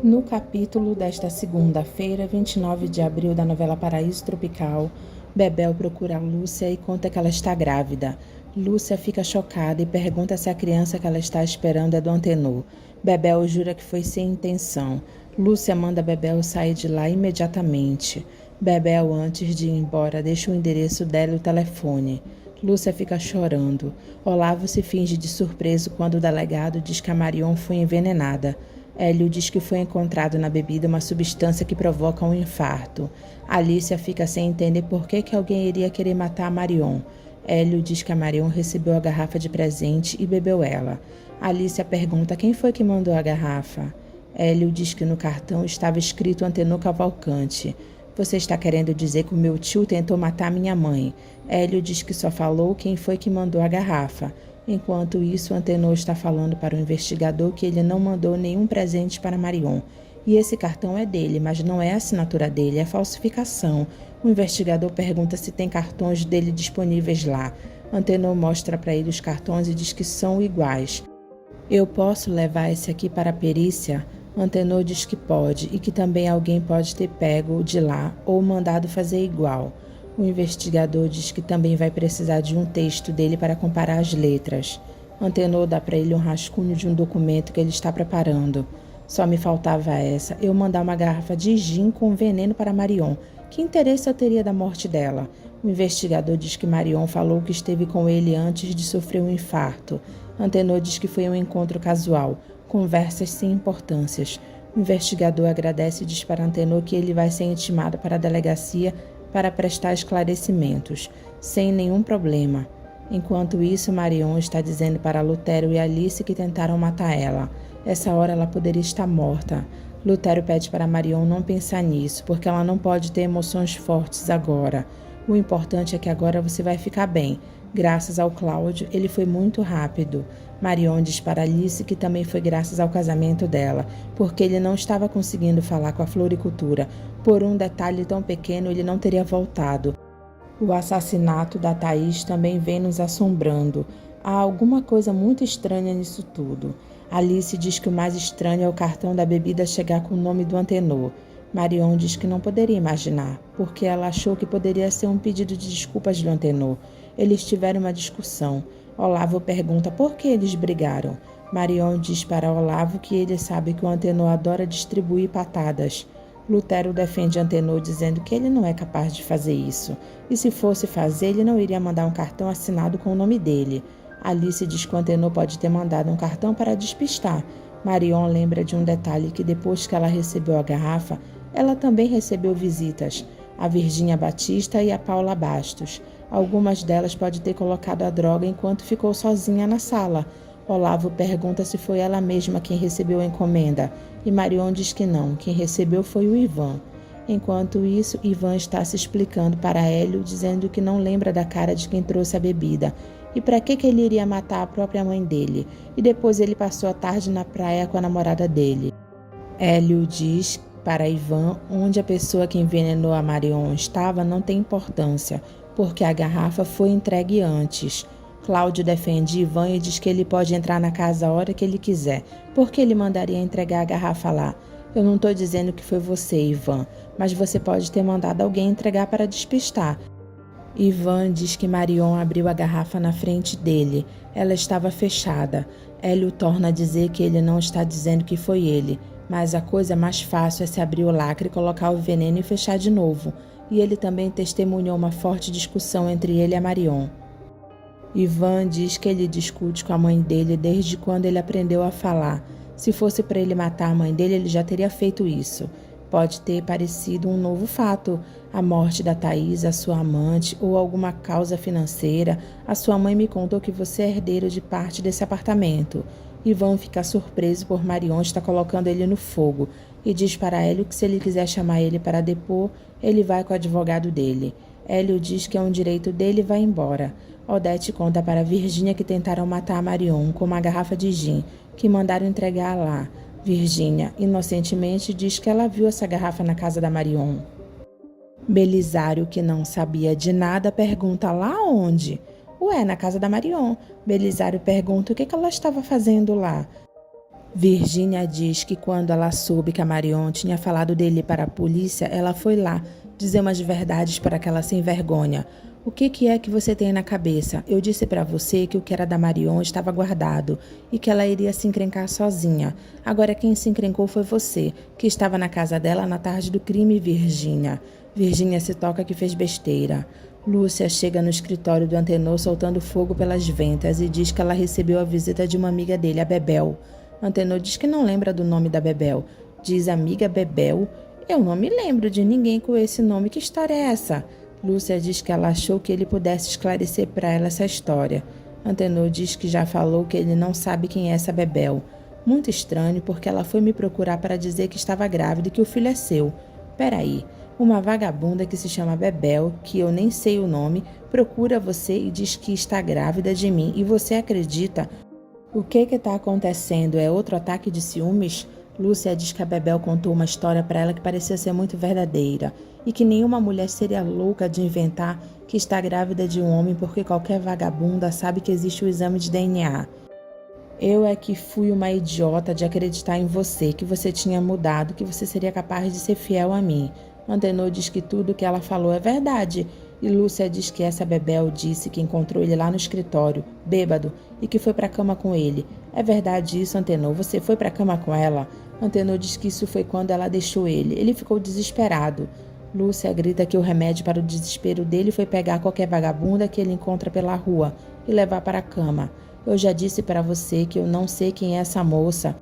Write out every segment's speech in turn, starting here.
No capítulo desta segunda-feira, 29 de abril da novela Paraíso Tropical, Bebel procura Lúcia e conta que ela está grávida. Lúcia fica chocada e pergunta se a criança que ela está esperando é do Antenor. Bebel jura que foi sem intenção. Lúcia manda Bebel sair de lá imediatamente. Bebel, antes de ir embora, deixa o endereço dela e o telefone. Lúcia fica chorando. Olavo se finge de surpreso quando o delegado diz que a Marion foi envenenada. Hélio diz que foi encontrado na bebida uma substância que provoca um infarto. Alicia fica sem entender por que alguém iria querer matar a Marion. Hélio diz que a Marion recebeu a garrafa de presente e bebeu ela. Alicia pergunta quem foi que mandou a garrafa. Hélio diz que no cartão estava escrito Antenor Cavalcante. Você está querendo dizer que o meu tio tentou matar minha mãe. Hélio diz que só falou quem foi que mandou a garrafa. Enquanto isso, Antenor está falando para o investigador que ele não mandou nenhum presente para Marion. E esse cartão é dele, mas não é a assinatura dele, é falsificação. O investigador pergunta se tem cartões dele disponíveis lá. Antenor mostra para ele os cartões e diz que são iguais. Eu posso levar esse aqui para a perícia? Antenor diz que pode e que também alguém pode ter pego de lá ou mandado fazer igual. O investigador diz que também vai precisar de um texto dele para comparar as letras. Antenor dá para ele um rascunho de um documento que ele está preparando. Só me faltava essa, eu mandar uma garrafa de gin com veneno para Marion. Que interesse eu teria da morte dela? O investigador diz que Marion falou que esteve com ele antes de sofrer um infarto. Antenor diz que foi um encontro casual, conversas sem importâncias. O investigador agradece e diz para Antenor que ele vai ser intimado para a delegacia para prestar esclarecimentos, sem nenhum problema. Enquanto isso, Marion está dizendo para Lutério e Alice que tentaram matar ela. Essa hora ela poderia estar morta. Lutério pede para Marion não pensar nisso, porque ela não pode ter emoções fortes agora. O importante é que agora você vai ficar bem. Graças ao Cláudio, ele foi muito rápido. Marion diz para Alice que também foi graças ao casamento dela, porque ele não estava conseguindo falar com a floricultura. Por um detalhe tão pequeno, ele não teria voltado. O assassinato da Thaís também vem nos assombrando. Há alguma coisa muito estranha nisso tudo. Alice diz que o mais estranho é o cartão da bebida chegar com o nome do Antenor. Marion diz que não poderia imaginar, porque ela achou que poderia ser um pedido de desculpas do Antenor. Eles tiveram uma discussão. Olavo pergunta por que eles brigaram. Marion diz para Olavo que ele sabe que o Antenor adora distribuir patadas. Lutério defende Antenor dizendo que ele não é capaz de fazer isso. E se fosse fazer, ele não iria mandar um cartão assinado com o nome dele. Alice diz que o Antenor pode ter mandado um cartão para despistar. Marion lembra de um detalhe que depois que ela recebeu a garrafa, ela também recebeu visitas. A Virgínia Batista e a Paula Bastos. Algumas delas podem ter colocado a droga enquanto ficou sozinha na sala. Olavo pergunta se foi ela mesma quem recebeu a encomenda, e Marion diz que não, quem recebeu foi o Ivan. Enquanto isso, Ivan está se explicando para Hélio, dizendo que não lembra da cara de quem trouxe a bebida, e para que ele iria matar a própria mãe dele, e depois ele passou a tarde na praia com a namorada dele. Hélio diz para Ivan onde a pessoa que envenenou a Marion estava não tem importância, porque a garrafa foi entregue antes. Cláudio defende Ivan e diz que ele pode entrar na casa a hora que ele quiser. Por que ele mandaria entregar a garrafa lá? Eu não estou dizendo que foi você, Ivan, mas você pode ter mandado alguém entregar para despistar. Ivan diz que Marion abriu a garrafa na frente dele. Ela estava fechada. Hélio torna a dizer que ele não está dizendo que foi ele, mas a coisa mais fácil é se abrir o lacre, colocar o veneno e fechar de novo. E ele também testemunhou uma forte discussão entre ele e a Marion. Ivan diz que ele discute com a mãe dele desde quando ele aprendeu a falar. Se fosse para ele matar a mãe dele, ele já teria feito isso. Pode ter parecido um novo fato, a morte da Thaís, a sua amante, ou alguma causa financeira. A sua mãe me contou que você é herdeiro de parte desse apartamento. Ivan fica surpreso por Marion estar colocando ele no fogo e diz para Hélio que se ele quiser chamar ele para depor, ele vai com o advogado dele. Hélio diz que é um direito dele e vai embora. Odete conta para Virgínia que tentaram matar a Marion com uma garrafa de gin, que mandaram entregar lá. Virgínia, inocentemente, diz que ela viu essa garrafa na casa da Marion. Belisário, que não sabia de nada, pergunta lá onde? Ué, na casa da Marion. Belisário pergunta o que ela estava fazendo lá. Virgínia diz que quando ela soube que a Marion tinha falado dele para a polícia, ela foi lá dizer umas verdades para aquela sem vergonha. O que é que você tem na cabeça? Eu disse para você que o que era da Marion estava guardado e que ela iria se encrencar sozinha. Agora quem se encrencou foi você, que estava na casa dela na tarde do crime, Virgínia. Virgínia se toca que fez besteira. Lúcia chega no escritório do Antenor soltando fogo pelas ventas e diz que ela recebeu a visita de uma amiga dele, a Bebel. Antenor diz que não lembra do nome da Bebel. Diz amiga Bebel. Eu não me lembro de ninguém com esse nome. Que história é essa? Lúcia diz que ela achou que ele pudesse esclarecer para ela essa história. Antenor diz que já falou que ele não sabe quem é essa Bebel. Muito estranho, porque ela foi me procurar para dizer que estava grávida e que o filho é seu. Peraí, uma vagabunda que se chama Bebel, que eu nem sei o nome, procura você e diz que está grávida de mim e você acredita? O que está acontecendo? É outro ataque de ciúmes? Lúcia diz que a Bebel contou uma história para ela que parecia ser muito verdadeira e que nenhuma mulher seria louca de inventar que está grávida de um homem porque qualquer vagabunda sabe que existe o exame de DNA. Eu é que fui uma idiota de acreditar em você, que você tinha mudado, que você seria capaz de ser fiel a mim. Antenor diz que tudo que ela falou é verdade. E Lúcia diz que essa Bebel disse que encontrou ele lá no escritório, bêbado, e que foi para a cama com ele. É verdade isso, Antenor? Você foi para a cama com ela? Antenor diz que isso foi quando ela deixou ele. Ele ficou desesperado. Lúcia grita que o remédio para o desespero dele foi pegar qualquer vagabunda que ele encontra pela rua e levar para a cama. Eu já disse para você que eu não sei quem é essa moça.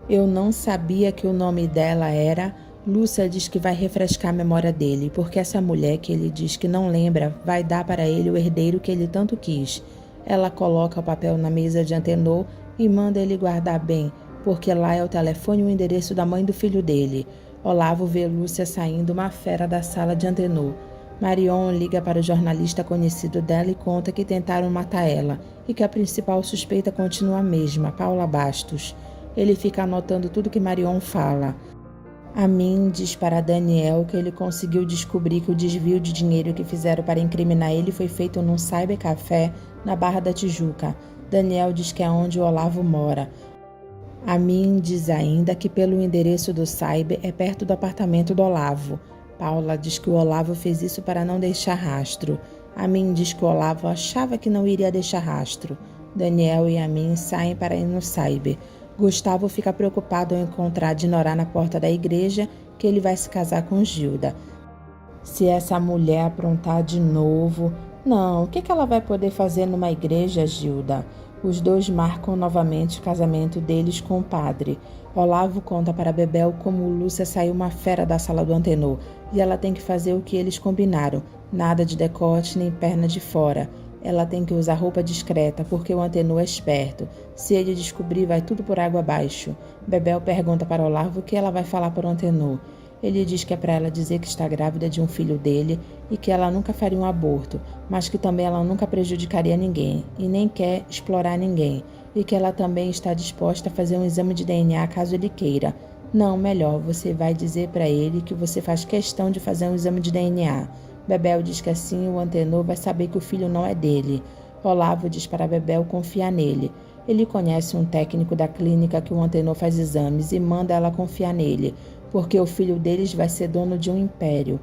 Eu não sabia que o nome dela era... Lúcia diz que vai refrescar a memória dele, porque essa mulher que ele diz que não lembra vai dar para ele o herdeiro que ele tanto quis. Ela coloca o papel na mesa de Antenor e manda ele guardar bem, porque lá é o telefone e o endereço da mãe do filho dele. Olavo vê Lúcia saindo uma fera da sala de Antenor. Marion liga para o jornalista conhecido dela e conta que tentaram matar ela e que a principal suspeita continua a mesma, Paula Bastos. Ele fica anotando tudo que Marion fala. Amin diz para Daniel que ele conseguiu descobrir que o desvio de dinheiro que fizeram para incriminar ele foi feito num cybercafé na Barra da Tijuca. Daniel diz que é onde o Olavo mora. Amin diz ainda que pelo endereço do cyber é perto do apartamento do Olavo. Paula diz que o Olavo fez isso para não deixar rastro. Amin diz que o Olavo achava que não iria deixar rastro. Daniel e Amin saem para ir no cyber. Gustavo fica preocupado ao encontrar Dinorá na porta da igreja que ele vai se casar com Gilda. Se essa mulher aprontar de novo... Não, o que ela vai poder fazer numa igreja, Gilda? Os dois marcam novamente o casamento deles com o padre. Olavo conta para Bebel como Lúcia saiu uma fera da sala do Antenor e ela tem que fazer o que eles combinaram. Nada de decote nem perna de fora. Ela tem que usar roupa discreta, porque o Antenor é esperto. Se ele descobrir, vai tudo por água abaixo. Bebel pergunta para Olavo o que ela vai falar para o Antenor. Ele diz que é para ela dizer que está grávida de um filho dele e que ela nunca faria um aborto, mas que também ela nunca prejudicaria ninguém e nem quer explorar ninguém, e que ela também está disposta a fazer um exame de DNA caso ele queira. Não, melhor, você vai dizer para ele que você faz questão de fazer um exame de DNA. Bebel diz que assim o Antenor vai saber que o filho não é dele. Olavo diz para Bebel confiar nele. Ele conhece um técnico da clínica que o Antenor faz exames e manda ela confiar nele, porque o filho deles vai ser dono de um império.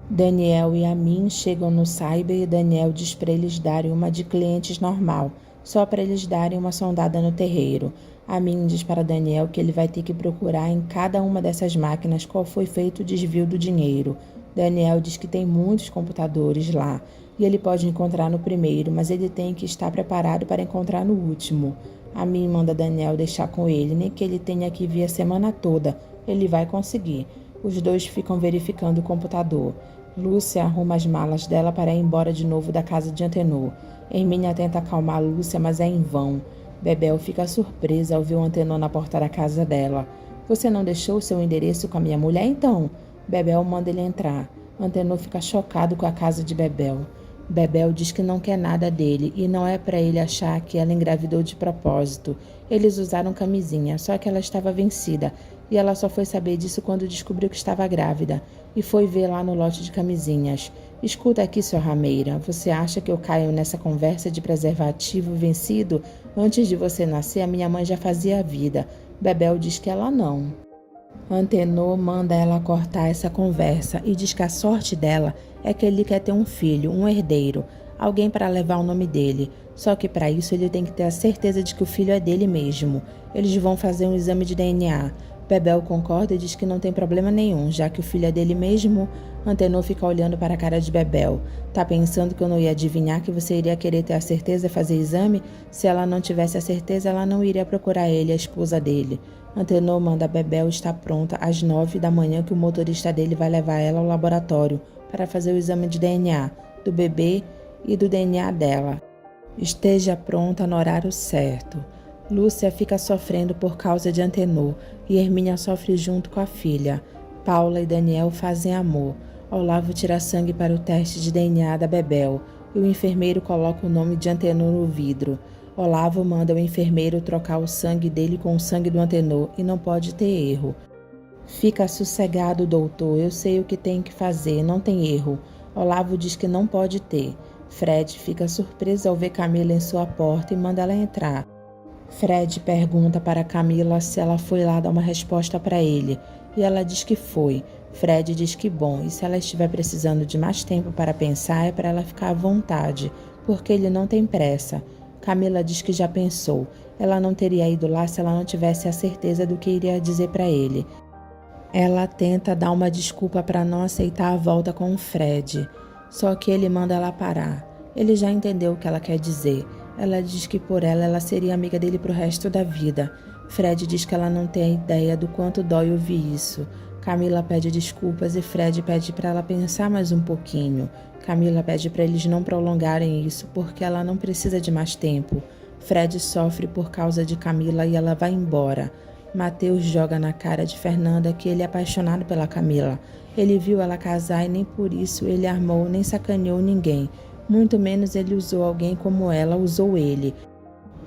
Daniel e Amin chegam no cyber e Daniel diz para eles darem uma de clientes normal, só para eles darem uma sondada no terreiro. Amin diz para Daniel que ele vai ter que procurar em cada uma dessas máquinas qual foi feito o desvio do dinheiro. Daniel diz que tem muitos computadores lá e ele pode encontrar no primeiro, mas ele tem que estar preparado para encontrar no último. Amin manda Daniel deixar com ele, nem que ele tenha que vir a semana toda. Ele vai conseguir. Os dois ficam verificando o computador. Lúcia arruma as malas dela para ir embora de novo da casa de Antenor. Hermínia tenta acalmar Lúcia, mas é em vão. Bebel fica surpresa ao ver o Antenor na porta da casa dela. Você não deixou o seu endereço com a minha mulher, então? Bebel manda ele entrar. Antenor fica chocado com a casa de Bebel. Bebel diz que não quer nada dele e não é para ele achar que ela engravidou de propósito. Eles usaram camisinha, só que ela estava vencida e ela só foi saber disso quando descobriu que estava grávida e foi ver lá no lote de camisinhas. Escuta aqui, sua rameira, você acha que eu caio nessa conversa de preservativo vencido? Antes de você nascer, a minha mãe já fazia a vida. Bebel diz que ela não. Antenor manda ela cortar essa conversa e diz que a sorte dela é que ele quer ter um filho, um herdeiro, alguém para levar o nome dele. Só que para isso ele tem que ter a certeza de que o filho é dele mesmo. Eles vão fazer um exame de DNA. Bebel concorda e diz que não tem problema nenhum, já que o filho é dele mesmo. Antenor fica olhando para a cara de Bebel. Tá pensando que eu não ia adivinhar que você iria querer ter a certeza e fazer exame? Se ela não tivesse a certeza, ela não iria procurar ele, a esposa dele. Antenor manda Bebel estar pronta às 9 da manhã que o motorista dele vai levar ela ao laboratório para fazer o exame de DNA do bebê e do DNA dela. Esteja pronta no horário certo. Lúcia fica sofrendo por causa de Antenor e Hermínia sofre junto com a filha. Paula e Daniel fazem amor. Olavo tira sangue para o teste de DNA da Bebel e o enfermeiro coloca o nome de Antenor no vidro. Olavo manda o enfermeiro trocar o sangue dele com o sangue do Antenor e não pode ter erro. Fica sossegado, doutor, eu sei o que tem que fazer, não tem erro. Olavo diz que não pode ter. Fred fica surpreso ao ver Camila em sua porta e manda ela entrar. Fred pergunta para Camila se ela foi lá dar uma resposta para ele, e ela diz que foi. Fred diz que bom, e se ela estiver precisando de mais tempo para pensar, é para ela ficar à vontade, porque ele não tem pressa. Camila diz que já pensou. Ela não teria ido lá se ela não tivesse a certeza do que iria dizer para ele. Ela tenta dar uma desculpa para não aceitar a volta com o Fred, só que ele manda ela parar. Ele já entendeu o que ela quer dizer. Ela diz que por ela seria amiga dele pro resto da vida. Fred diz que ela não tem ideia do quanto dói ouvir isso. Camila pede desculpas e Fred pede para ela pensar mais um pouquinho. Camila pede para eles não prolongarem isso porque ela não precisa de mais tempo. Fred sofre por causa de Camila e ela vai embora. Mateus joga na cara de Fernanda que ele é apaixonado pela Camila. Ele viu ela casar e nem por isso ele armou nem sacaneou ninguém. Muito menos ele usou alguém como ela usou ele.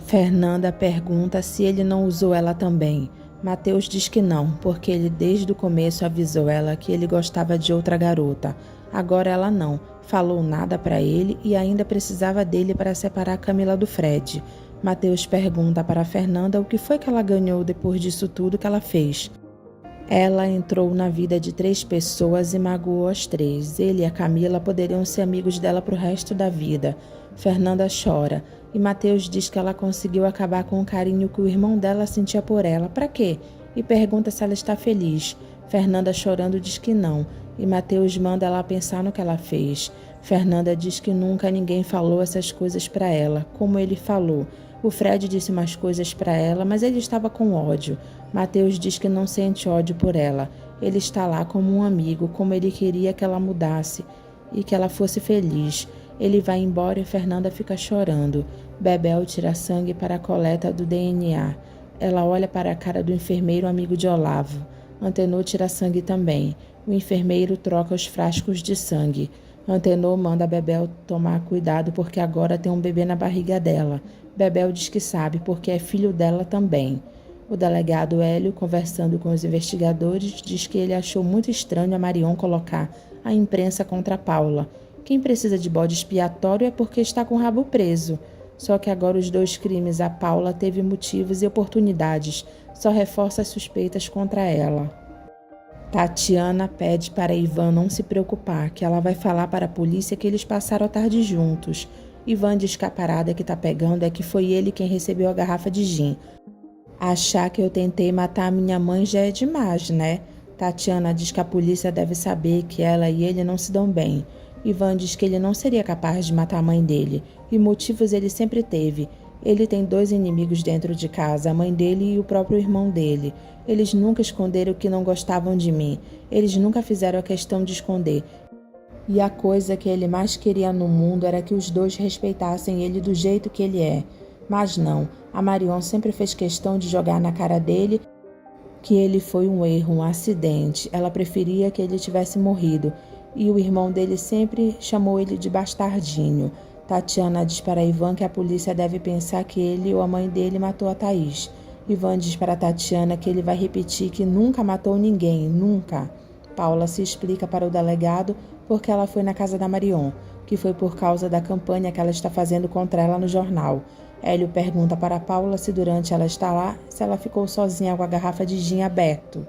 Fernanda pergunta se ele não usou ela também. Mateus diz que não, porque ele desde o começo avisou ela que ele gostava de outra garota. Agora ela não, falou nada para ele e ainda precisava dele para separar Camila do Fred. Mateus pergunta para Fernanda o que foi que ela ganhou depois disso tudo que ela fez. Ela entrou na vida de 3 pessoas e magoou as 3. Ele e a Camila poderiam ser amigos dela pro resto da vida. Fernanda chora e Mateus diz que ela conseguiu acabar com o carinho que o irmão dela sentia por ela. Pra quê? E pergunta se ela está feliz. Fernanda chorando diz que não e Mateus manda ela pensar no que ela fez. Fernanda diz que nunca ninguém falou essas coisas pra ela, como ele falou. O Fred disse umas coisas para ela, mas ele estava com ódio. Mateus diz que não sente ódio por ela. Ele está lá como um amigo, como ele queria que ela mudasse e que ela fosse feliz. Ele vai embora e Fernanda fica chorando. Bebel tira sangue para a coleta do DNA. Ela olha para a cara do enfermeiro amigo de Olavo. Antenor tira sangue também. O enfermeiro troca os frascos de sangue. Antenor manda Bebel tomar cuidado porque agora tem um bebê na barriga dela. Bebel diz que sabe porque é filho dela também. O delegado Hélio, conversando com os investigadores, diz que ele achou muito estranho a Marion colocar a imprensa contra Paula. Quem precisa de bode expiatório é porque está com o rabo preso. Só que agora os 2 crimes, a Paula teve motivos e oportunidades, só reforça as suspeitas contra ela. Tatiana pede para Ivan não se preocupar, que ela vai falar para a polícia que eles passaram a tarde juntos. Ivan diz que a parada que tá pegando é que foi ele quem recebeu a garrafa de gin. Achar que eu tentei matar a minha mãe já é demais, né? Tatiana diz que a polícia deve saber que ela e ele não se dão bem. Ivan diz que ele não seria capaz de matar a mãe dele, e motivos ele sempre teve. Ele tem 2 inimigos dentro de casa, a mãe dele e o próprio irmão dele. Eles nunca esconderam que não gostavam de mim. Eles nunca fizeram a questão de esconder. E a coisa que ele mais queria no mundo era que os 2 respeitassem ele do jeito que ele é. Mas não, a Marion sempre fez questão de jogar na cara dele que ele foi um erro, um acidente. Ela preferia que ele tivesse morrido. E o irmão dele sempre chamou ele de bastardinho. Tatiana diz para Ivan que a polícia deve pensar que ele ou a mãe dele matou a Thaís. Ivan diz para Tatiana que ele vai repetir que nunca matou ninguém, nunca. Paula se explica para o delegado porque ela foi na casa da Marion, que foi por causa da campanha que ela está fazendo contra ela no jornal. Hélio pergunta para Paula se durante ela estar lá, se ela ficou sozinha com a garrafa de gin aberto.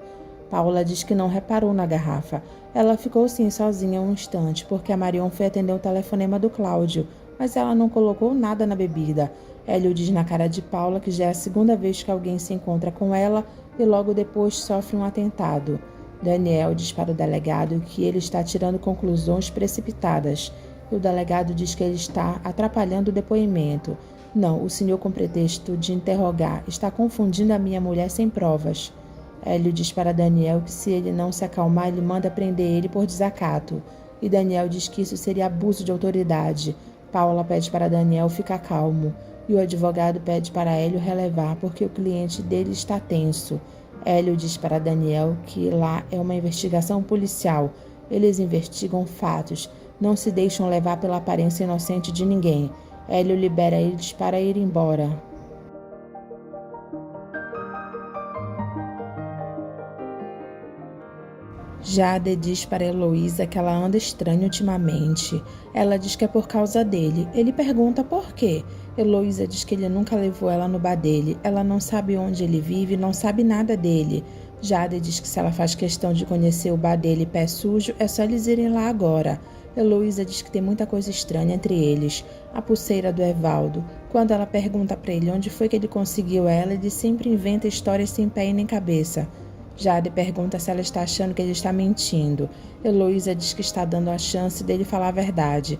Paula diz que não reparou na garrafa. Ela ficou sim sozinha um instante, porque a Marion foi atender o telefonema do Cláudio, mas ela não colocou nada na bebida. Hélio diz na cara de Paula que já é a segunda vez que alguém se encontra com ela e logo depois sofre um atentado. Daniel diz para o delegado que ele está tirando conclusões precipitadas. E o delegado diz que ele está atrapalhando o depoimento. Não, o senhor, com pretexto de interrogar, está confundindo a minha mulher sem provas. Hélio diz para Daniel que se ele não se acalmar, ele manda prender ele por desacato. E Daniel diz que isso seria abuso de autoridade. Paula pede para Daniel ficar calmo. E o advogado pede para Hélio relevar porque o cliente dele está tenso. Hélio diz para Daniel que lá é uma investigação policial. Eles investigam fatos. Não se deixam levar pela aparência inocente de ninguém. Hélio libera eles para ir embora. Jade diz para Heloísa que ela anda estranha ultimamente. Ela diz que é por causa dele. Ele pergunta por quê. Heloísa diz que ele nunca levou ela no bar dele. Ela não sabe onde ele vive, não sabe nada dele. Jade diz que se ela faz questão de conhecer o bar dele pé sujo, é só eles irem lá agora. Heloísa diz que tem muita coisa estranha entre eles. A pulseira do Evaldo. Quando ela pergunta para ele onde foi que ele conseguiu ela, ele sempre inventa histórias sem pé e nem cabeça. Jade pergunta se ela está achando que ele está mentindo. Heloísa diz que está dando a chance dele falar a verdade.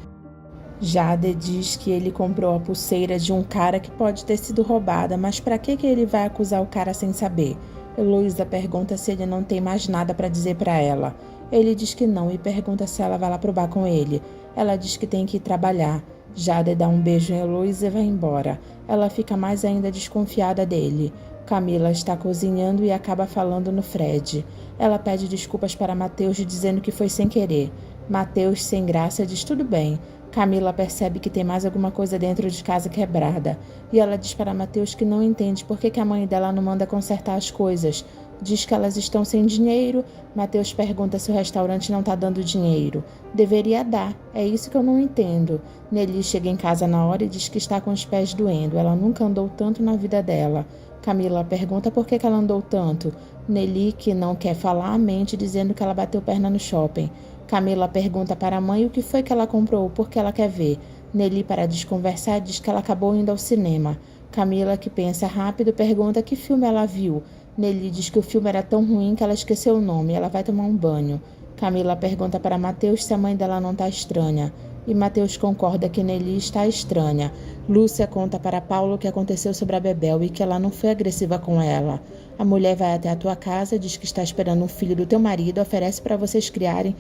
Jade diz que ele comprou a pulseira de um cara que pode ter sido roubada, mas para que ele vai acusar o cara sem saber? Heloísa pergunta se ele não tem mais nada para dizer para ela. Ele diz que não e pergunta se ela vai lá pro bar com ele. Ela diz que tem que ir trabalhar. Jade dá um beijo em Heloísa e vai embora. Ela fica mais ainda desconfiada dele. Camila está cozinhando e acaba falando no Fred. Ela pede desculpas para Mateus dizendo que foi sem querer. Mateus, sem graça, diz tudo bem. Camila percebe que tem mais alguma coisa dentro de casa quebrada. E ela diz para Mateus que não entende por que a mãe dela não manda consertar as coisas. Diz que elas estão sem dinheiro. Mateus pergunta se o restaurante não está dando dinheiro. Deveria dar. É isso que eu não entendo. Nelly chega em casa na hora e diz que está com os pés doendo. Ela nunca andou tanto na vida dela. Camila pergunta por que ela andou tanto. Nelly, que não quer falar, mente dizendo que ela bateu perna no shopping. Camila pergunta para a mãe o que foi que ela comprou, porque ela quer ver. Nelly, para desconversar, diz que ela acabou indo ao cinema. Camila, que pensa rápido, pergunta que filme ela viu. Nelly diz que o filme era tão ruim que ela esqueceu o nome. Ela vai tomar um banho. Camila pergunta para Mateus se a mãe dela não está estranha. E Mateus concorda que Nelly está estranha. Lúcia conta para Paula o que aconteceu sobre a Bebel e que ela não foi agressiva com ela. A mulher vai até a tua casa, diz que está esperando um filho do teu marido, oferece para vocês criarem.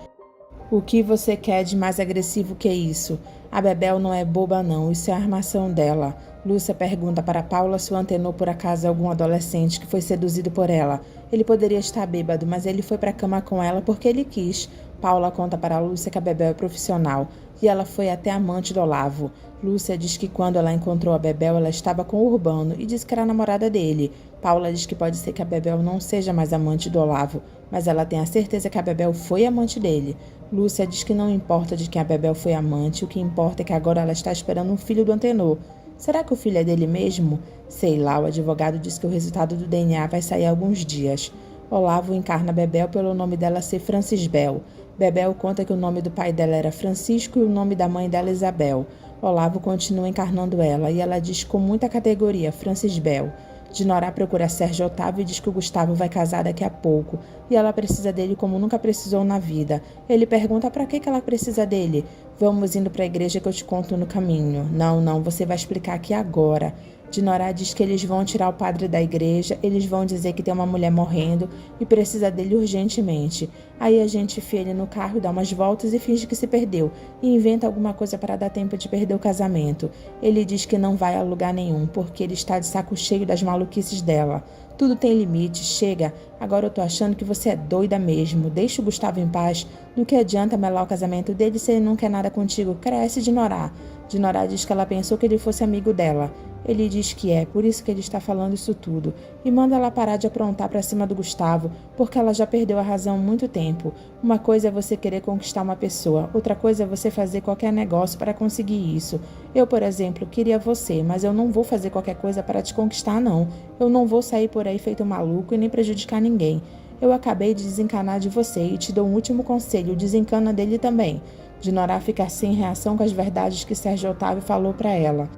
O que você quer de mais agressivo que isso? A Bebel não é boba não, isso é a armação dela. Lúcia pergunta para Paula se o antenou por acaso algum adolescente que foi seduzido por ela. Ele poderia estar bêbado, mas ele foi para a cama com ela porque ele quis. Paula conta para Lúcia que a Bebel é profissional e ela foi até amante do Olavo. Lúcia diz que quando ela encontrou a Bebel, ela estava com o Urbano e diz que era a namorada dele. Paula diz que pode ser que a Bebel não seja mais amante do Olavo, mas ela tem a certeza que a Bebel foi amante dele. Lúcia diz que não importa de quem a Bebel foi amante, o que importa é que agora ela está esperando um filho do Antenor. Será que o filho é dele mesmo? Sei lá, o advogado diz que o resultado do DNA vai sair há alguns dias. Olavo encarna Bebel pelo nome dela ser Francisbel. Bebel conta que o nome do pai dela era Francisco e o nome da mãe dela Isabel. Olavo continua encarnando ela e ela diz com muita categoria, Francisbel. Dinorá procura Sérgio Otávio e diz que o Gustavo vai casar daqui a pouco e ela precisa dele como nunca precisou na vida. Ele pergunta para que ela precisa dele. Vamos indo para a igreja que eu te conto no caminho. Não, você vai explicar aqui agora. Dinorá diz que eles vão tirar o padre da igreja, eles vão dizer que tem uma mulher morrendo e precisa dele urgentemente. Aí a gente enfia ele no carro, dá umas voltas e finge que se perdeu e inventa alguma coisa para dar tempo de perder o casamento. Ele diz que não vai a lugar nenhum porque ele está de saco cheio das maluquices dela. Tudo tem limite, chega. Agora eu tô achando que você é doida mesmo. Deixa o Gustavo em paz. Do que adianta melar o casamento dele se ele não quer nada contigo? Cresce, Dinorá. Dinorá diz que ela pensou que ele fosse amigo dela. Ele diz que é, por isso que ele está falando isso tudo. E manda ela parar de aprontar para cima do Gustavo, porque ela já perdeu a razão há muito tempo. Uma coisa é você querer conquistar uma pessoa, outra coisa é você fazer qualquer negócio para conseguir isso. Eu, por exemplo, queria você, mas eu não vou fazer qualquer coisa para te conquistar, não. Eu não vou sair por aí feito maluco e nem prejudicar ninguém. Eu acabei de desencanar de você e te dou um último conselho, desencana dele também. Dinorá fica sem reação com as verdades que Sérgio Otávio falou para ela.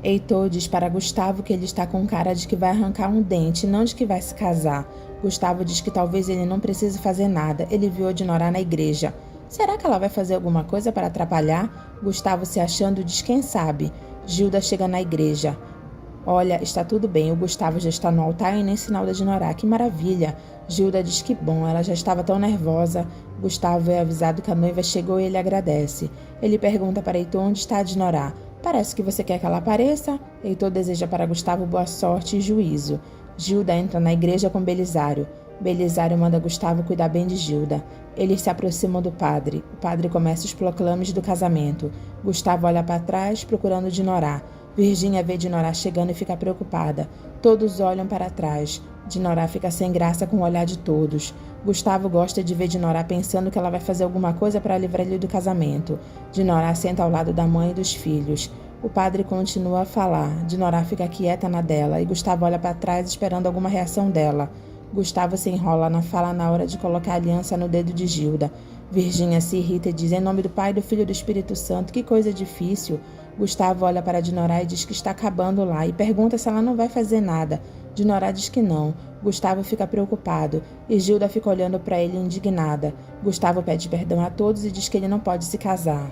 Heitor diz para Gustavo que ele está com cara de que vai arrancar um dente, não de que vai se casar. Gustavo diz que talvez ele não precise fazer nada, ele viu a Dinorá na igreja. Será que ela vai fazer alguma coisa para atrapalhar? Gustavo, se achando, diz quem sabe. Gilda chega na igreja. Olha, está tudo bem, o Gustavo já está no altar e nem sinal da Dinorá, que maravilha. Gilda diz que bom, ela já estava tão nervosa. Gustavo é avisado que a noiva chegou e ele agradece. Ele pergunta para Heitor onde está a Dinorá. Parece que você quer que ela apareça. Heitor deseja para Gustavo boa sorte e juízo. Gilda entra na igreja com Belisário. Belisário manda Gustavo cuidar bem de Gilda. Eles se aproximam do padre. O padre começa os proclames do casamento. Gustavo olha para trás, procurando Dinorá. Virgínia vê Dinorá chegando e fica preocupada. Todos olham para trás. Dinorá fica sem graça com o olhar de todos. Gustavo gosta de ver Dinorá pensando que ela vai fazer alguma coisa para livrar ele do casamento. Dinorá senta ao lado da mãe e dos filhos. O padre continua a falar. Dinorá fica quieta na dela e Gustavo olha para trás esperando alguma reação dela. Gustavo se enrola na fala na hora de colocar a aliança no dedo de Gilda. Virgínia se irrita e diz em nome do Pai, do Filho e do Espírito Santo, que coisa difícil. Gustavo olha para Dinorá e diz que está acabando lá e pergunta se ela não vai fazer nada. Dinorá diz que não. Gustavo fica preocupado e Gilda fica olhando para ele indignada. Gustavo pede perdão a todos e diz que ele não pode se casar.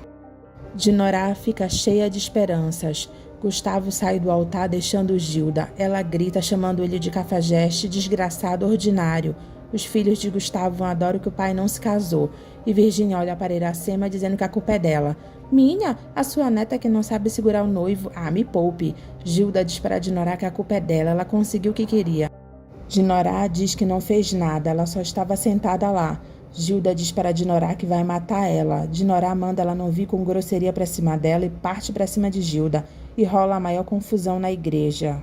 Dinorá fica cheia de esperanças. Gustavo sai do altar deixando Gilda. Ela grita chamando ele de cafajeste, desgraçado, ordinário. Os filhos de Gustavo adoram que o pai não se casou. E Virgínia olha para Iracema dizendo que a culpa é dela. Minha, a sua neta que não sabe segurar o noivo. Ah, me poupe. Gilda diz para Dinorá que a culpa é dela, ela conseguiu o que queria. Dinorá diz que não fez nada, ela só estava sentada lá. Gilda diz para Dinorá que vai matar ela. Dinorá manda ela não vir com grosseria para cima dela e parte para cima de Gilda. E rola a maior confusão na igreja.